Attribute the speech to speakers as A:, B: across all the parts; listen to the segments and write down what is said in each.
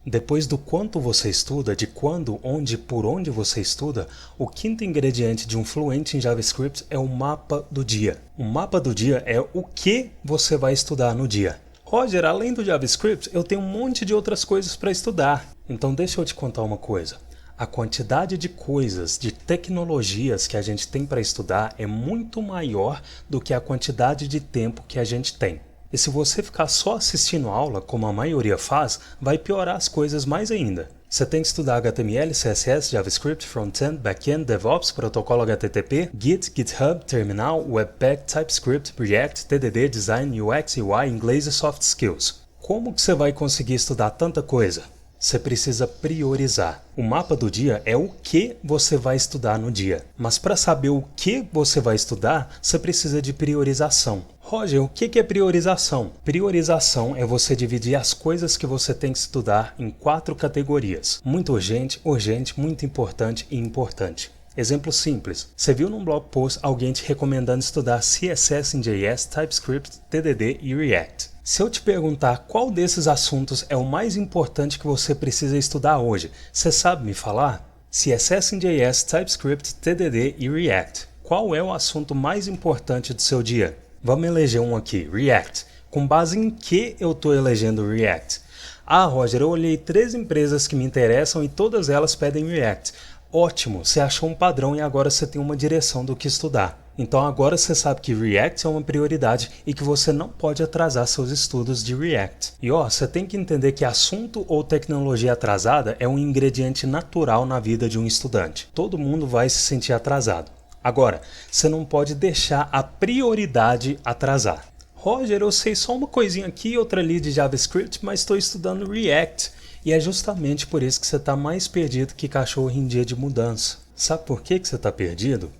A: Depois do quanto você estuda, de quando, onde e por onde você estuda, o quinto ingrediente de um fluente em JavaScript é o mapa do dia. O mapa do dia é o que você vai estudar no dia. Roger, além do JavaScript, eu tenho um monte de outras coisas para estudar. Então deixa eu te contar uma coisa. A quantidade de coisas, de tecnologias que a gente tem para estudar é muito maior do que a quantidade de tempo que a gente tem. E se você ficar só assistindo aula, como a maioria faz, vai piorar as coisas mais ainda. Você tem que estudar HTML, CSS, JavaScript, Frontend, Backend, DevOps, protocolo HTTP, Git, GitHub, Terminal, Webpack, TypeScript, React, TDD, Design, UX, UI, Inglês e Soft Skills. Como que você vai conseguir estudar tanta coisa? Você precisa priorizar. O mapa do dia é o que você vai estudar no dia. Mas para saber o que você vai estudar, você precisa de priorização. Roger, o que é priorização? Priorização é você dividir as coisas que você tem que estudar em 4 categorias. Muito urgente, urgente, muito importante e importante. Exemplo simples. Você viu num blog post alguém te recomendando estudar CSS em JS, TypeScript, TDD e React. Se eu te perguntar qual desses assuntos é o mais importante que você precisa estudar hoje, você sabe me falar? CSS em JS, TypeScript, TDD e React. Qual é o assunto mais importante do seu dia? Vamos eleger um aqui, React. Com base em que eu estou elegendo React? Ah, Roger, eu olhei 3 empresas que me interessam e todas elas pedem React. Ótimo, você achou um padrão e agora você tem uma direção do que estudar. Então agora você sabe que React é uma prioridade e que você não pode atrasar seus estudos de React. E você tem que entender que assunto ou tecnologia atrasada é um ingrediente natural na vida de um estudante. Todo mundo vai se sentir atrasado. Agora, você não pode deixar a prioridade atrasar. Roger, eu sei só uma coisinha aqui e outra ali de JavaScript, mas estou estudando React. E é justamente por isso que você está mais perdido que cachorro em dia de mudança. Sabe por que você está perdido?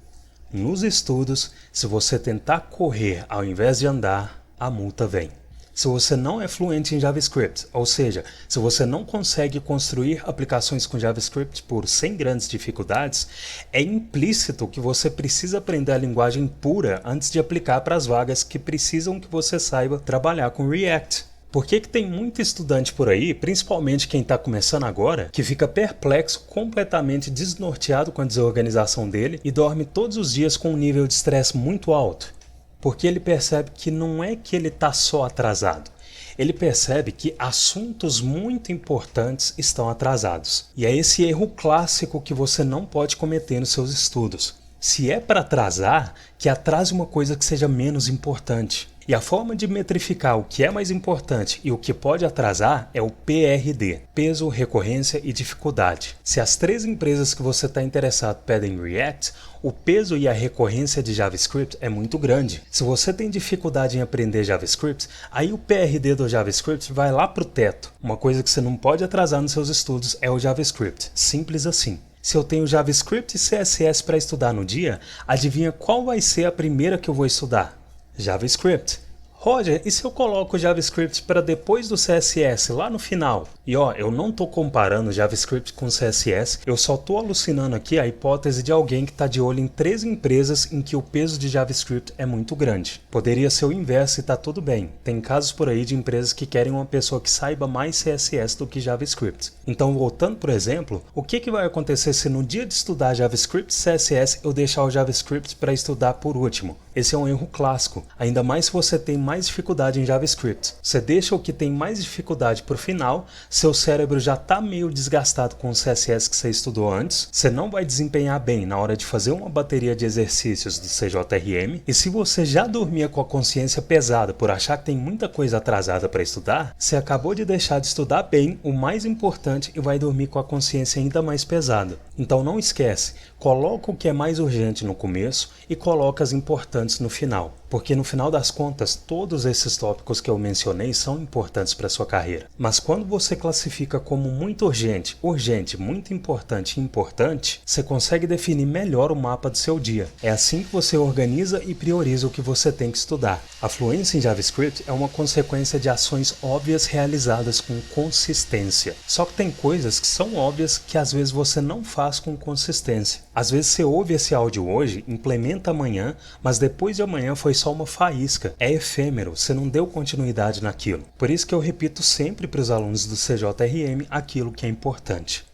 A: Nos estudos, se você tentar correr ao invés de andar, a multa vem. Se você não é fluente em JavaScript, ou seja, se você não consegue construir aplicações com JavaScript sem grandes dificuldades, é implícito que você precisa aprender a linguagem pura antes de aplicar para as vagas que precisam que você saiba trabalhar com React. Por que tem muito estudante por aí, principalmente quem está começando agora, que fica perplexo, completamente desnorteado com a desorganização dele e dorme todos os dias com um nível de estresse muito alto? Porque ele percebe que não é que ele está só atrasado. Ele percebe que assuntos muito importantes estão atrasados. E é esse erro clássico que você não pode cometer nos seus estudos. Se é para atrasar, que atrase uma coisa que seja menos importante. E a forma de metrificar o que é mais importante e o que pode atrasar é o PRD, peso, recorrência e dificuldade. Se as 3 empresas que você está interessado pedem React, o peso e a recorrência de JavaScript é muito grande. Se você tem dificuldade em aprender JavaScript, aí o PRD do JavaScript vai lá para o teto. Uma coisa que você não pode atrasar nos seus estudos é o JavaScript. Simples assim. Se eu tenho JavaScript e CSS para estudar no dia, adivinha qual vai ser a primeira que eu vou estudar? JavaScript. Roger, e se eu coloco o JavaScript para depois do CSS, lá no final? E eu não estou comparando JavaScript com CSS, eu só estou alucinando aqui a hipótese de alguém que está de olho em 3 empresas em que o peso de JavaScript é muito grande. Poderia ser o inverso e está tudo bem. Tem casos por aí de empresas que querem uma pessoa que saiba mais CSS do que JavaScript. Então, voltando por exemplo, o que vai acontecer se no dia de estudar JavaScript e CSS eu deixar o JavaScript para estudar por último? Esse é um erro clássico, ainda mais se você tem mais dificuldade em JavaScript. Você deixa o que tem mais dificuldade para o final, seu cérebro já está meio desgastado com o CSS que você estudou antes, você não vai desempenhar bem na hora de fazer uma bateria de exercícios do CJRM, e se você já dormia com a consciência pesada por achar que tem muita coisa atrasada para estudar, você acabou de deixar de estudar bem o mais importante e vai dormir com a consciência ainda mais pesada. Então não esquece, coloca o que é mais urgente no começo e coloca as importantes no final, porque no final das contas todos esses tópicos que eu mencionei são importantes para a sua carreira. Mas quando você classifica como muito urgente, urgente, muito importante e importante, você consegue definir melhor o mapa do seu dia. É assim que você organiza e prioriza o que você tem que estudar. A fluência em JavaScript é uma consequência de ações óbvias realizadas com consistência. Só que tem coisas que são óbvias que às vezes você não faz com consistência. Às vezes você ouve esse áudio hoje, implementa amanhã, mas depois de amanhã foi só uma faísca, é efêmero, você não deu continuidade naquilo. Por isso que eu repito sempre para os alunos do CJRM aquilo que é importante.